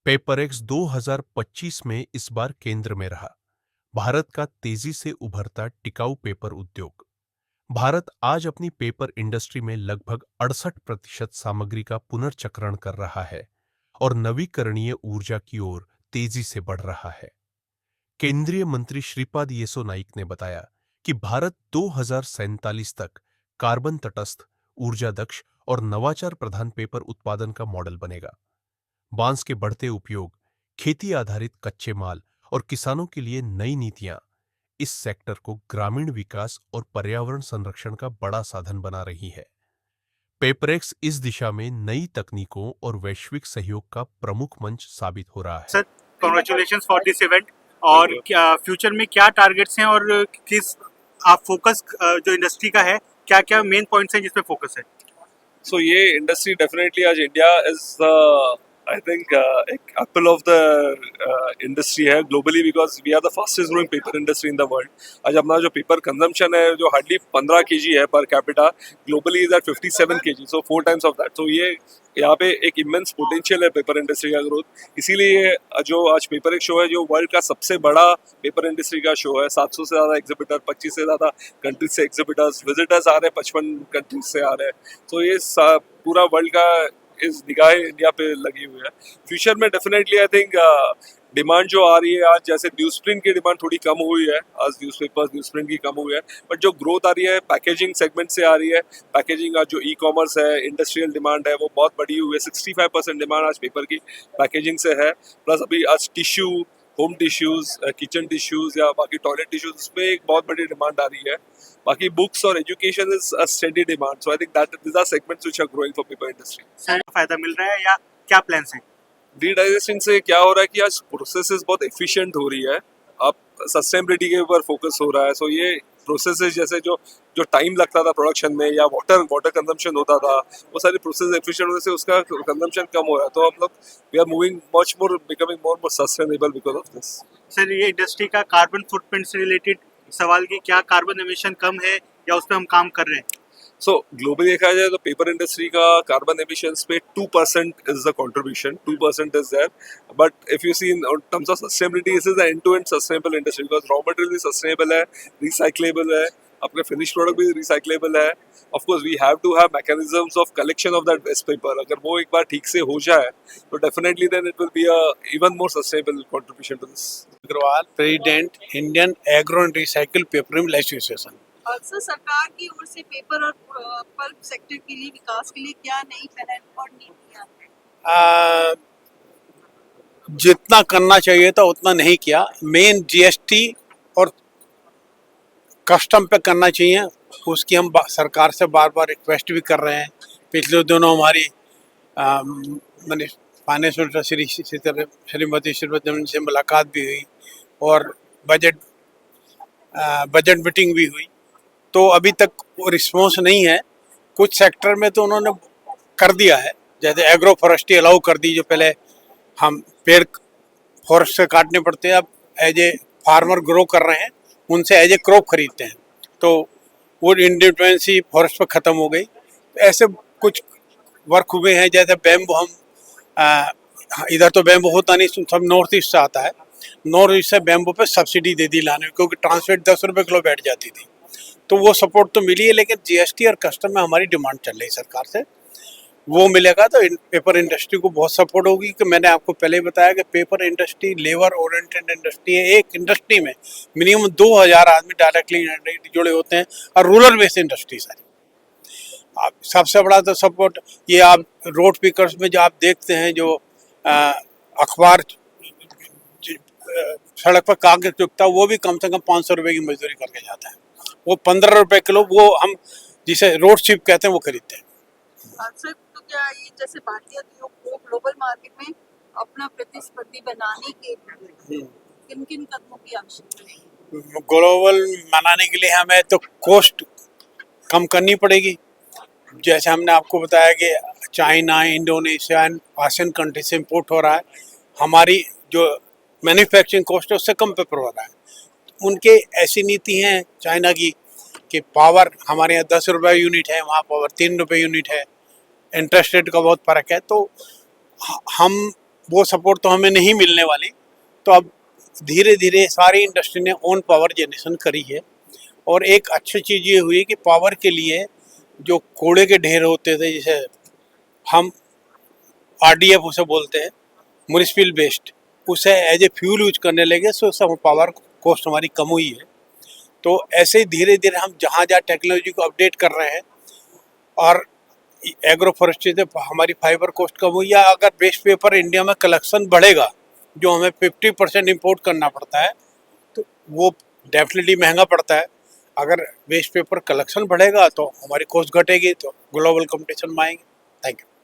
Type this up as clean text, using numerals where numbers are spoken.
Paperex 2025 में इस बार केंद्र में रहा। भारत का तेजी से उभरता टिकाऊ पेपर उद्योग। भारत आज अपनी पेपर इंडस्ट्री में लगभग 68% सामग्री का पुनर्चक्रण कर रहा है और नवीकरणीय ऊर्जा की ओर तेजी से बढ़ रहा है। केंद्रीय मंत्री श्रीपाद येसो नाइक ने बताया कि भारत 2047 तक कार्बन तटस्थ, ऊर्जा दक्ष और नवाचार प्रधान पेपर उत्पादन का मॉडल बनेगा। बांस के बढ़ते उपयोग, खेती आधारित कच्चे माल और किसानों के लिए नई नीतियां इस सेक्टर को ग्रामीण विकास और पर्यावरण संरक्षण का बड़ा साधन बना रही है। पेपरएक्स इस दिशा में नई तकनीकों और वैश्विक सहयोग का प्रमुख मंच साबित हो रहा है। Sir, congratulations for this event. और क्या फ्यूचर में क्या टारगेट्स हैं और किस आप फोकस जो इंडस्ट्री का है, क्या क्या मेन पॉइंट्स हैं जिस पे फोकस है? सो ये इंडस्ट्री डेफिनेटली आज इंडिया इज आई थिंक एक एप्पल ऑफ द इंडस्ट्री है globally, because we are the fastest growing paper industry in the world. आज अपना जो पेपर कंजम्पशन है जो हार्डली 15 kg है per capita, globally is at 57 kg, so 4 times of that. तो ये यहाँ पे एक इमेंस पोटेंशियल है पेपर इंडस्ट्री का ग्रोथ। इसीलिए जो आज पेपर एक शो है जो वर्ल्ड का सबसे बड़ा पेपर इंडस्ट्री का शो है। 700 से ज़्यादा एग्जिबिटर, 25 से ज़्यादा कंट्रीज से एग्जिबिटर्स, विजिटर्स आ रहे हैं, 55 कंट्रीज से आ रहे हैं। तो ये पूरा वर्ल्ड का इस निगाह इंडिया पे लगी हुई है। फ्यूचर में डेफिनेटली आई थिंक डिमांड जो आ रही है आज, जैसे न्यूज प्रिंट की डिमांड थोड़ी कम हुई है, आज न्यूज़पेपर्स न्यूज प्रिंट की कम हुई है, बट जो ग्रोथ आ रही है पैकेजिंग सेगमेंट से आ रही है। पैकेजिंग आज जो ई कॉमर्स है, इंडस्ट्रियल डिमांड है, वो बहुत बढ़ी हुई है। 65% डिमांड आज पेपर की पैकेजिंग से है। प्लस अभी आज tissue, home tissues, kitchen tissues या बाकी टॉयलेट टिश्यूज, उसमें एक बहुत बड़ी डिमांड आ रही है। बाकी बुक्स और education is a steady demand, so I think that these are segments which are growing for paper industry. Sir, फायदा मिल रहा है या क्या प्लान्स हैं? डिडाइजेशन से क्या हो रहा है कि आज प्रोसेसेस बहुत एफिशिएंट हो रही है। अब सस्टेनेबिलिटी के ऊपर फोकस हो रहा है। सो ये प्रोसेसेस जैसे जो जो टाइम लगता था प्रोडक्शन में या वाटर कंजम्पशन होता था, वो सारी प्रोसेस एफिशिएंट होने से उसका कंजम्पशन कम हो रहा है। तो हम लोग we are moving much more, becoming more sustainable because of this. Sir, ये इंडस्ट्री का कार्बन फुटप्रिंट से रिलेटेड सवाल की क्या कार्बन एमिशन कम है या उस पर हम काम कर रहे हैं? सो ग्लोबली देखा जाए तो पेपर इंडस्ट्री का कार्बन एमिशंस पे 2% is the contribution, 2% is there. But if you see in terms of sustainability, this is the end to end sustainable industry, because raw material भी सस्टेनेबल है, रिसाइक्लेबल है, अपने finish product भी recyclable है। Of course we have to have mechanisms of collection of that waste paper. अगर वो एक बार ठीक से हो जाए तो definitely then it will be a even more sustainable contribution to this. Agarwal, president, Indian agro and recycle paper mill association. Sir, सरकार की ओर से पेपर और पल्प सेक्टर के लिए विकास के लिए क्या नई पहल और नीतियां हैं? जितना करना चाहिए था उतना नहीं किया। मेन जीएसटी और कस्टम पे करना चाहिए, उसकी हम सरकार से बार बार रिक्वेस्ट भी कर रहे हैं। पिछले दिनों हमारी मैंने फाइनेंस मिनिस्टर श्रीमती सीतारमण से मुलाकात भी हुई और बजट मीटिंग भी हुई। तो अभी तक वो रिस्पॉन्स नहीं है। कुछ सेक्टर में तो उन्होंने कर दिया है, जैसे एग्रो फॉरेस्ट्री अलाउ कर दी। जो पहले हम पेड़ फॉरेस्ट से काटने पड़ते हैं, अब एज ए फार्मर ग्रो कर रहे हैं, उनसे एज ए क्रॉप खरीदते हैं। तो वो इंडिपेंडेंसी फॉरेस्ट पर ख़त्म हो गई। ऐसे कुछ वर्क हुए हैं, जैसे बैम्बू हम इधर तो बैम्बू होता नहीं, सब नॉर्थ ईस्ट से आता है। नॉर्थ ईस्ट से बैम्बू पे सब्सिडी दे दी लाने, क्योंकि ट्रांसपोर्ट 10 रुपये किलो बैठ जाती थी। तो वो सपोर्ट तो मिली है, लेकिन जीएसटी और कस्टम में हमारी डिमांड चल रही है सरकार से, वो मिलेगा तो पेपर इंडस्ट्री को बहुत सपोर्ट होगी। कि मैंने आपको पहले ही बताया कि paper industry labour oriented industry है। एक इंडस्ट्री में मिनिमम 2000 आदमी डायरेक्टली जुड़े होते हैं और रूरल बेस्ड इंडस्ट्री सारी। आप सबसे बड़ा तो सपोर्ट ये आप रोड पिकर्स में जो आप देखते हैं, जो अखबार सड़क पर कागज चुकता है, वो भी कम से कम 500 रुपये की मजदूरी करके जाता है। वो 15 रुपये किलो, वो हम जिसे रोड शिप कहते हैं, वो खरीदते हैं। सर, तो क्या ये जैसे भारतीय उद्योग को ग्लोबल मार्केट में अपना प्रतिस्पर्धी बनाने के लिए किन किन कदमों की आवश्यकता है? ग्लोबल बनाने के लिए हमें तो कॉस्ट कम करनी पड़ेगी। जैसे हमने आपको बताया कि China, Indonesia and ASEAN country से इम्पोर्ट हो रहा है, हमारी जो मैन्युफैक्चरिंग कॉस्ट है उससे कम पेपर हो रहा है। उनके ऐसी नीति हैं चाइना की कि पावर हमारे यहाँ 10 रुपये यूनिट है, वहाँ पावर 3 रुपये यूनिट है। इंटरेस्ट रेट का बहुत फ़र्क है। तो हम वो सपोर्ट तो हमें नहीं मिलने वाली। तो अब धीरे धीरे सारी इंडस्ट्री ने ओन पावर जनरेशन करी है। और एक अच्छी चीज़ ये हुई कि पावर के लिए जो कूड़े के ढेर होते थे, जैसे हम RDF उसे बोलते हैं, म्यूनिसिपल वेस्ट, उसे एज ए फ्यूल यूज करने लगे, सो सब पावर कॉस्ट हमारी कम हुई है। तो ऐसे ही धीरे धीरे हम जहाँ जहाँ टेक्नोलॉजी को अपडेट कर रहे हैं और एग्रो फॉरेस्ट्री से हमारी फाइबर कॉस्ट कम हुई, या अगर वेस्ट पेपर इंडिया में कलेक्शन बढ़ेगा, जो हमें 50% इम्पोर्ट करना पड़ता है, तो वो डेफिनेटली महंगा पड़ता है। अगर वेस्ट पेपर कलेक्शन बढ़ेगा तो हमारी कॉस्ट घटेगी, तो ग्लोबल कंपटीशन में आएंगे। Thank you.